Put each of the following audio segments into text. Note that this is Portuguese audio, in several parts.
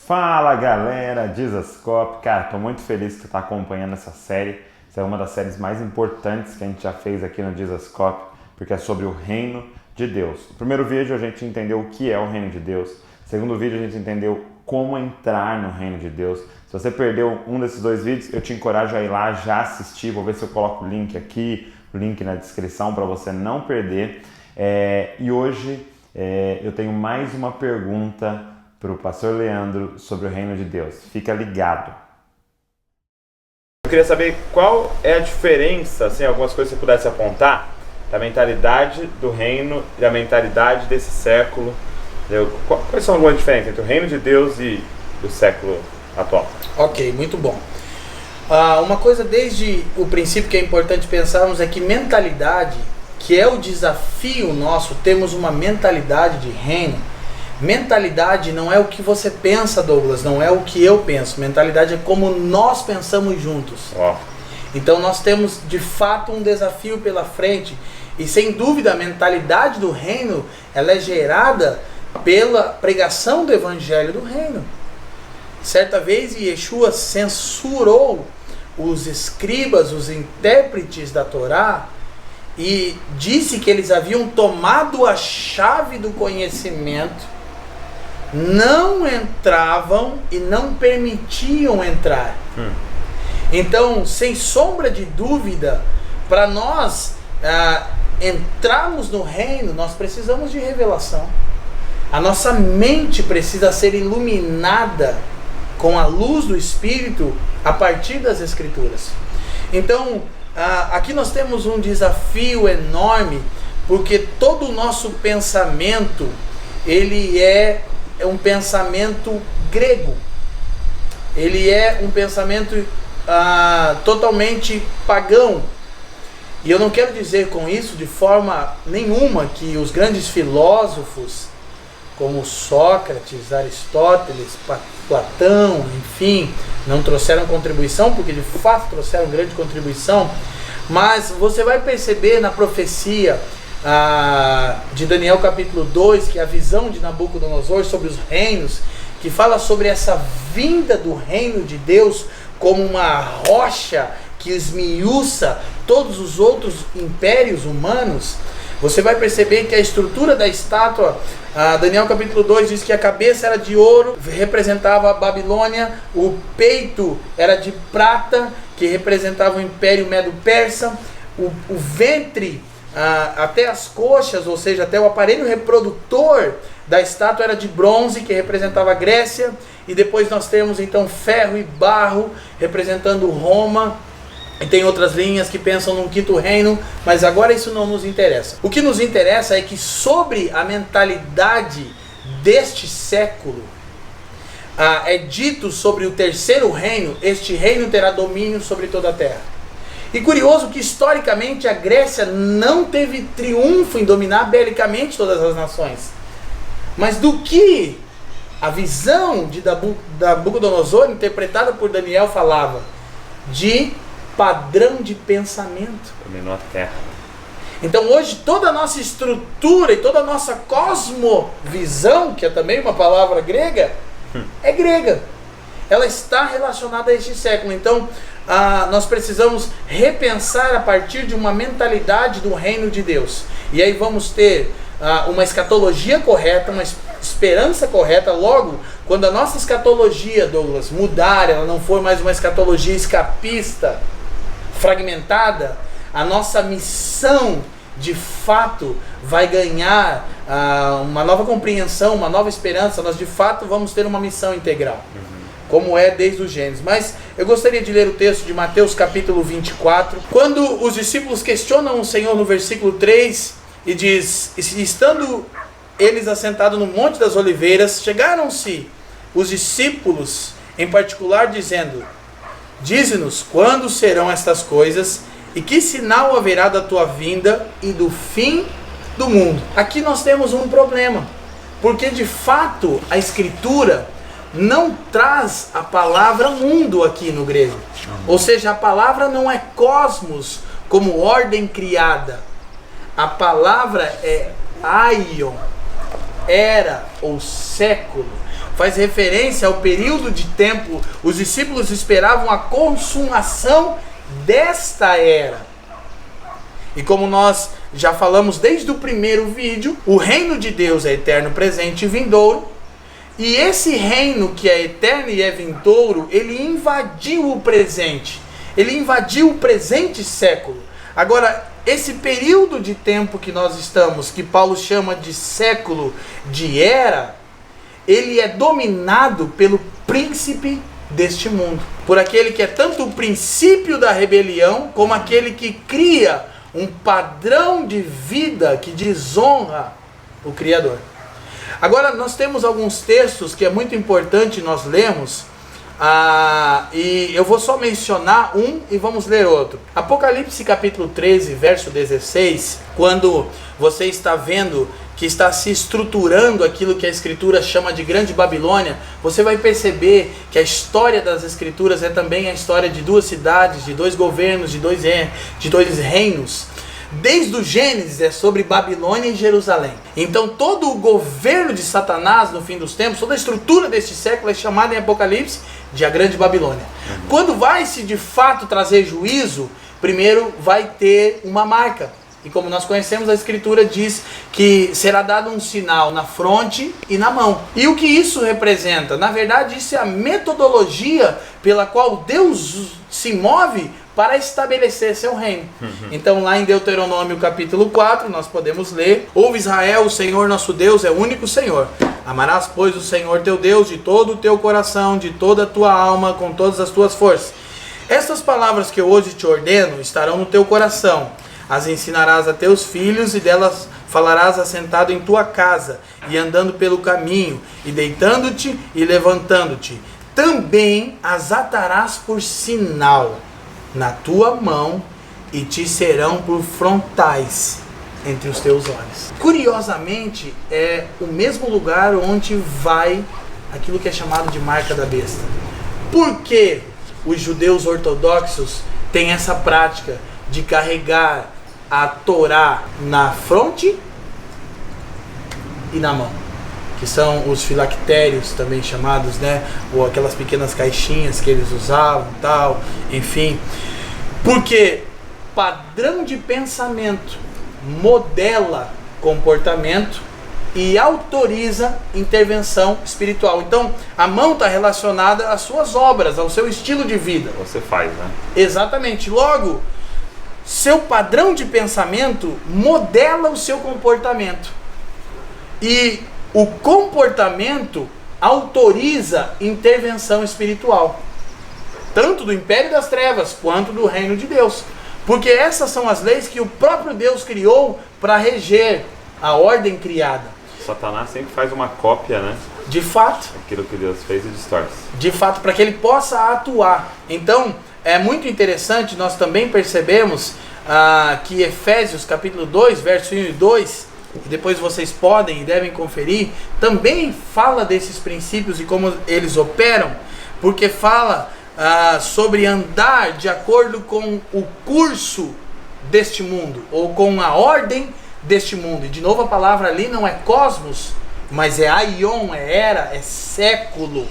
Fala galera, Dizascope, cara, tô muito feliz que você tá acompanhando essa série. Essa é uma das séries mais importantes que a gente já fez aqui no Dizascope, porque é sobre o reino de Deus. No primeiro vídeo a gente entendeu o que é o reino de Deus. No segundo vídeo a gente entendeu como entrar no reino de Deus. Se você perdeu um desses dois vídeos, eu te encorajo a ir lá já assistir. Vou ver se eu coloco o link aqui, o link na descrição para você não perder. E hoje eu tenho mais uma pergunta para o pastor Leandro sobre o reino de Deus. Fica ligado. Eu queria saber qual é a diferença, assim, algumas coisas que você pudesse apontar, da mentalidade do reino e da mentalidade desse século. Quais são algumas diferenças entre o reino de Deus e o século atual? Ok, muito bom. Uma coisa desde o princípio que é importante pensarmos é que mentalidade, que é o desafio nosso, temos uma mentalidade de reino. Mentalidade não é o que você pensa, Douglas, não é o que eu penso. Mentalidade é como nós pensamos juntos. Então nós temos de fato um desafio pela frente. E sem dúvida a mentalidade do reino, ela é gerada pela pregação do evangelho do reino. Certa vez Yeshua censurou os escribas, os intérpretes da Torá, e disse que eles haviam tomado a chave do conhecimento, não entravam e não permitiam entrar. Então, sem sombra de dúvida, para nós entrarmos no reino, nós precisamos de revelação. A nossa mente precisa ser iluminada com a luz do Espírito a partir das Escrituras. Então, aqui nós temos um desafio enorme, porque todo o nosso pensamento, ele é um pensamento grego. Ele é um pensamento totalmente pagão. E eu não quero dizer com isso de forma nenhuma que os grandes filósofos, como Sócrates, Aristóteles, Platão, enfim, não trouxeram contribuição, porque de fato trouxeram grande contribuição. Mas você vai perceber na profecia de Daniel capítulo 2, que é a visão de Nabucodonosor sobre os reinos, que fala sobre essa vinda do reino de Deus como uma rocha que esmiuça todos os outros impérios humanos. Você vai perceber que a estrutura da estátua, Daniel capítulo 2 diz que a cabeça era de ouro, representava a Babilônia, o peito era de prata, que representava o Império Medo-Persa, o ventre, até as coxas, ou seja, até o aparelho reprodutor da estátua era de bronze, que representava a Grécia, e depois nós temos então ferro e barro, representando Roma. E tem outras linhas que pensam num quinto reino, mas agora isso não nos interessa. O que nos interessa é que sobre a mentalidade deste século, é dito sobre o terceiro reino, este reino terá domínio sobre toda a terra. E curioso que historicamente a Grécia não teve triunfo em dominar belicamente todas as nações. Mas do que a visão de Nabucodonosor, interpretada por Daniel, falava? De padrão de pensamento. Dominou a terra. Então hoje toda a nossa estrutura e toda a nossa cosmovisão, que é também uma palavra grega, é grega. Ela está relacionada a este século. Então nós precisamos repensar a partir de uma mentalidade do reino de Deus. E aí vamos ter uma escatologia correta, uma esperança correta. Logo, quando a nossa escatologia, Douglas, mudar, ela não for mais uma escatologia escapista, fragmentada, a nossa missão de fato vai ganhar uma nova compreensão, uma nova esperança. Nós de fato vamos ter uma missão integral, como é desde o Gênesis. Mas eu gostaria de ler o texto de Mateus capítulo 24, quando os discípulos questionam o Senhor no versículo 3 e diz: estando eles assentados no Monte das Oliveiras, chegaram-se os discípulos em particular dizendo: dize-nos quando serão estas coisas e que sinal haverá da tua vinda e do fim do mundo. Aqui nós temos um problema, porque de fato a Escritura não traz a palavra mundo aqui no grego. Ou seja, a palavra não é cosmos como ordem criada. A palavra é aion, era ou século. faz referência ao período de tempo. Os discípulos esperavam a consumação desta era. E como nós já falamos desde o primeiro vídeo, o reino de Deus é eterno, presente e vindouro. E esse reino que é eterno e é vindouro, ele invadiu o presente. Ele invadiu o presente século. Agora, esse período de tempo que nós estamos, que Paulo chama de século, de era, ele é dominado pelo príncipe deste mundo. Por aquele que é tanto o princípio da rebelião, como aquele que cria um padrão de vida que desonra o Criador. Agora, nós temos alguns textos que é muito importante nós lermos, e eu vou só mencionar um e vamos ler outro. Apocalipse capítulo 13, verso 16, quando você está vendo que está se estruturando aquilo que a Escritura chama de Grande Babilônia, você vai perceber que a história das Escrituras é também a história de duas cidades, de dois governos, de dois reinos. Desde o Gênesis é sobre Babilônia e Jerusalém. Então todo o governo de Satanás no fim dos tempos, toda a estrutura deste século é chamada em Apocalipse de a Grande Babilônia. Quando vai se de fato trazer juízo, primeiro vai ter uma marca. E como nós conhecemos, a Escritura diz que será dado um sinal na fronte e na mão. E o que isso representa? Na verdade, isso é a metodologia pela qual Deus se move para estabelecer seu reino. Então lá em Deuteronômio capítulo 4, nós podemos ler: Ouve Israel, o Senhor nosso Deus é o único Senhor. Amarás, pois, o Senhor teu Deus de todo o teu coração, de toda a tua alma, com todas as tuas forças. Estas palavras que eu hoje te ordeno estarão no teu coração. As ensinarás a teus filhos, e delas falarás assentado em tua casa, e andando pelo caminho, e deitando-te e levantando-te. Também as atarás por sinal na tua mão, e te serão por frontais entre os teus olhos. Curiosamente, é o mesmo lugar onde vai aquilo que é chamado de marca da besta. Por que os judeus ortodoxos têm essa prática de carregar a Torá na fronte e na mão? Que são os filactérios também chamados, né? Ou aquelas pequenas caixinhas que eles usavam, tal, enfim. Porque padrão de pensamento modela comportamento e autoriza intervenção espiritual. Então, a mão está relacionada às suas obras, ao seu estilo de vida. Você faz, né? Exatamente. Logo, seu padrão de pensamento modela o seu comportamento. E o comportamento autoriza intervenção espiritual, tanto do império das trevas quanto do reino de Deus. Porque essas são as leis que o próprio Deus criou para reger a ordem criada. Satanás sempre faz uma cópia, né? De fato. Aquilo que Deus fez e distorce. De fato, para que ele possa atuar. Então, é muito interessante, nós também percebemos que Efésios capítulo 2, verso 1 e 2, e depois vocês podem e devem conferir, também fala desses princípios e como eles operam, porque fala sobre andar de acordo com o curso deste mundo, ou com a ordem deste mundo. E de novo a palavra ali não é cosmos, mas é aion, é era, é século.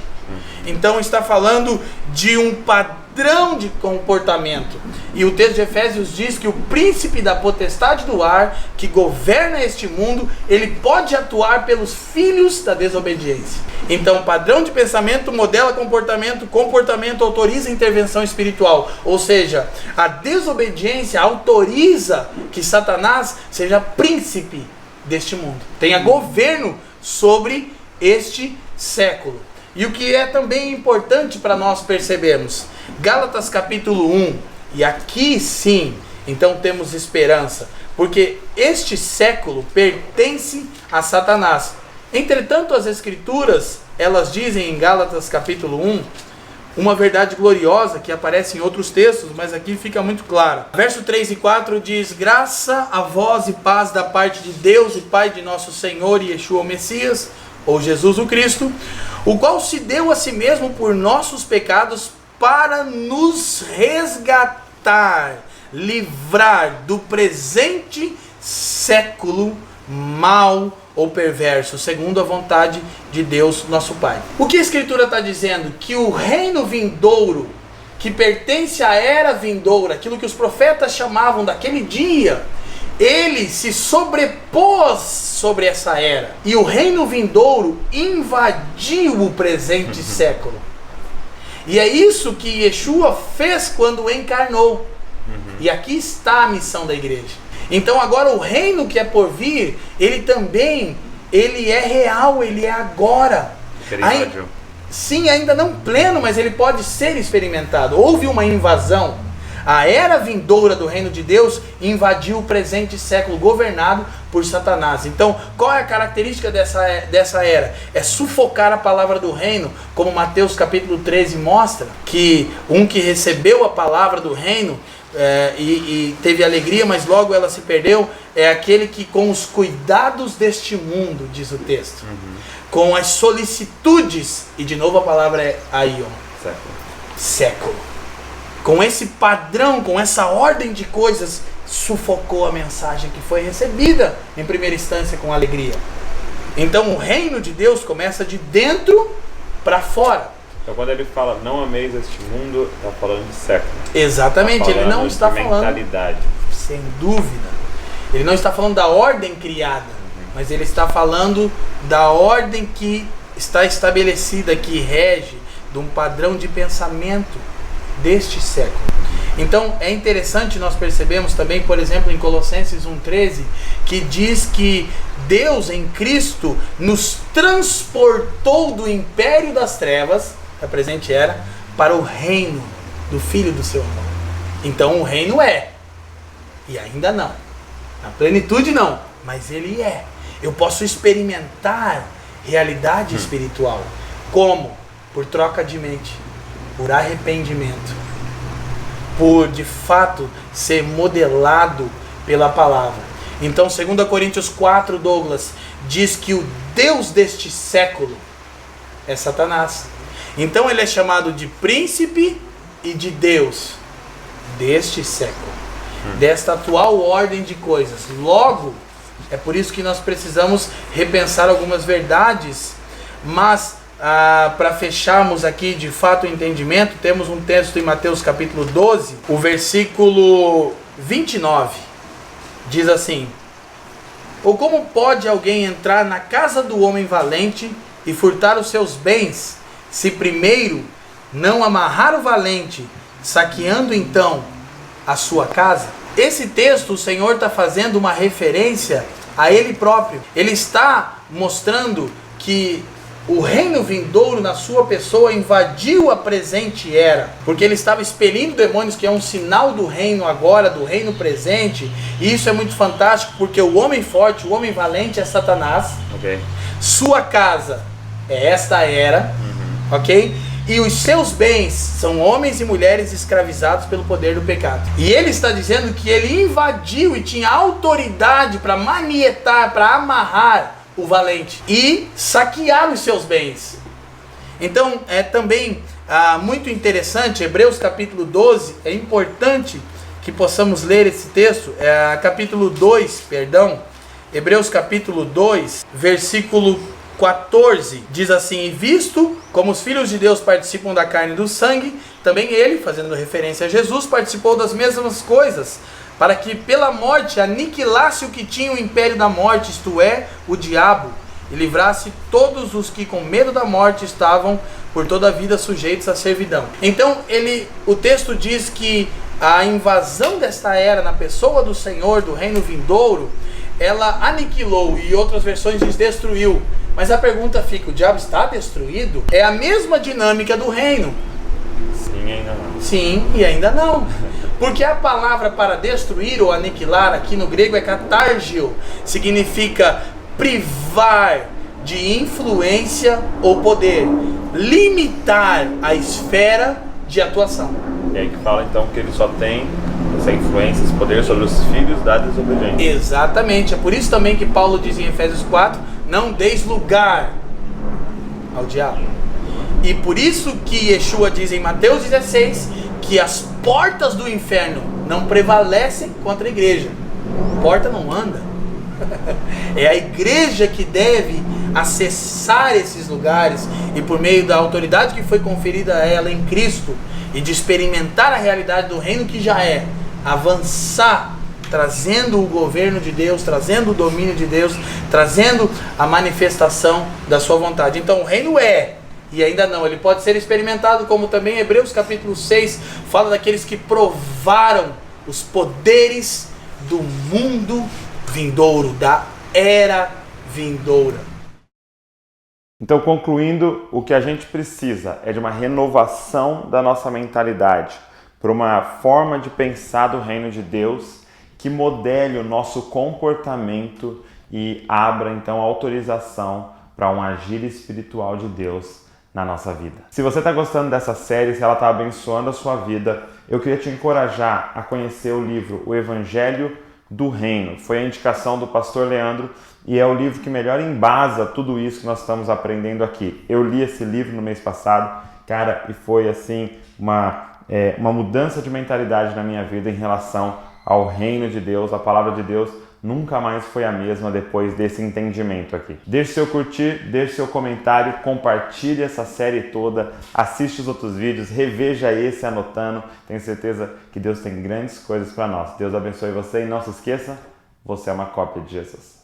Então está falando de um padrão de comportamento. E o texto de Efésios diz que o príncipe da potestade do ar, que governa este mundo, ele pode atuar pelos filhos da desobediência. Então, padrão de pensamento modela comportamento, comportamento autoriza intervenção espiritual. Ou seja, a desobediência autoriza que Satanás seja príncipe deste mundo, tenha governo sobre este século. E o que é também importante para nós percebermos, Gálatas capítulo 1, e aqui sim, então temos esperança, porque este século pertence a Satanás. Entretanto, as Escrituras, elas dizem em Gálatas capítulo 1, uma verdade gloriosa que aparece em outros textos, mas aqui fica muito clara. Verso 3 e 4 diz: graça a vós e paz da parte de Deus e Pai de nosso Senhor Yeshua o Messias, ou Jesus o Cristo, o qual se deu a si mesmo por nossos pecados para nos resgatar, livrar do presente século mal ou perverso, segundo a vontade de Deus, nosso Pai. O que a Escritura está dizendo? Que o reino vindouro, que pertence à era vindoura, aquilo que os profetas chamavam daquele dia, ele se sobrepôs sobre essa era. E o reino vindouro invadiu o presente século. E é isso que Yeshua fez quando encarnou. E aqui está a missão da igreja. Então agora o reino que é por vir, ele é real, ele é agora. Sim, ainda não pleno, mas ele pode ser experimentado. Houve uma invasão. A era vindoura do reino de Deus invadiu o presente século, governado por Satanás. Então, qual é a característica dessa era? É sufocar a palavra do reino, como Mateus capítulo 13 mostra, que um que recebeu a palavra do reino e teve alegria, mas logo ela se perdeu, é aquele que com os cuidados deste mundo, diz o texto, com as solicitudes, e de novo a palavra é aion, século. Com esse padrão, com essa ordem de coisas, sufocou a mensagem que foi recebida em primeira instância com alegria. Então o reino de Deus começa de dentro para fora. Então quando ele fala não ameis este mundo, está falando de século. Exatamente, ele não está falando mentalidade. Sem dúvida. Ele não está falando da ordem criada, mas ele está falando da ordem que está estabelecida, que rege, de um padrão de pensamento deste século. Então é interessante nós percebemos também, por exemplo, em Colossenses 1,13, que diz que Deus em Cristo nos transportou do império das trevas, a presente era, para o reino do Filho do seu amor. Então o reino é, e ainda não, na plenitude não, mas ele é. Eu posso experimentar realidade espiritual. Como? Por troca de mente, por arrependimento, por de fato ser modelado pela palavra. Então 2 Coríntios 4, Douglas, diz que o Deus deste século é Satanás. Então ele é chamado de príncipe e de Deus deste século, desta atual ordem de coisas. Logo, é por isso que nós precisamos repensar algumas verdades, mas para fecharmos aqui de fato o entendimento, temos um texto em Mateus capítulo 12, o versículo 29, diz assim: ou como pode alguém entrar na casa do homem valente e furtar os seus bens, se primeiro não amarrar o valente, saqueando então a sua casa? Esse texto o Senhor está fazendo uma referência a Ele próprio. Ele está mostrando que o reino vindouro na sua pessoa invadiu a presente era, porque ele estava expelindo demônios, que é um sinal do reino agora, do reino presente. E isso é muito fantástico, porque o homem forte, o homem valente é Satanás. Sua casa é esta era, ok? E os seus bens são homens e mulheres escravizados pelo poder do pecado. E ele está dizendo que ele invadiu e tinha autoridade para manietar, para amarrar o valente e saquear os seus bens. Então é também muito interessante, Hebreus capítulo 12, é importante que possamos ler esse texto, capítulo 2, Hebreus capítulo 2, versículo 14, diz assim: e visto como os filhos de Deus participam da carne e do sangue, também ele, fazendo referência a Jesus, participou das mesmas coisas, para que pela morte aniquilasse o que tinha o império da morte, isto é, o diabo, e livrasse todos os que com medo da morte estavam por toda a vida sujeitos à servidão. Então o texto diz que a invasão desta era na pessoa do Senhor, do reino vindouro, ela aniquilou, e outras versões diz destruiu. Mas a pergunta fica: o diabo está destruído? É a mesma dinâmica do reino. Sim e ainda não. Sim e ainda não. Porque a palavra para destruir ou aniquilar aqui no grego é katargio. Significa privar de influência ou poder. Limitar a esfera de atuação. E aí que fala então que ele só tem essa influência, esse poder sobre os filhos da desobediência. Exatamente. É por isso também que Paulo diz em Efésios 4: não deis lugar ao diabo. E por isso que Yeshua diz em Mateus 16 que as portas do inferno não prevalecem contra a igreja. Porta não anda, É a igreja que deve acessar esses lugares e, por meio da autoridade que foi conferida a ela em Cristo e de experimentar a realidade do reino que já é, avançar, trazendo o governo de Deus, trazendo o domínio de Deus, trazendo a manifestação da sua vontade. Então o reino é, e ainda não, ele pode ser experimentado, como também Hebreus capítulo 6 fala daqueles que provaram os poderes do mundo vindouro, da era vindoura. Então, concluindo, o que a gente precisa é de uma renovação da nossa mentalidade, por uma forma de pensar do reino de Deus que modele o nosso comportamento e abra então autorização para um agir espiritual de Deus na nossa vida. Se você está gostando dessa série, se ela está abençoando a sua vida, eu queria te encorajar a conhecer o livro O Evangelho do Reino. Foi a indicação do pastor Leandro e é o livro que melhor embasa tudo isso que nós estamos aprendendo aqui. Eu li esse livro no mês passado, cara, e foi assim uma mudança de mentalidade na minha vida em relação ao reino de Deus. A palavra de Deus nunca mais foi a mesma depois desse entendimento aqui. Deixe seu curtir, deixe seu comentário, compartilhe essa série toda, assiste os outros vídeos, reveja esse anotando. Tenho certeza que Deus tem grandes coisas para nós. Deus abençoe você e não se esqueça, você é uma cópia de Jesus.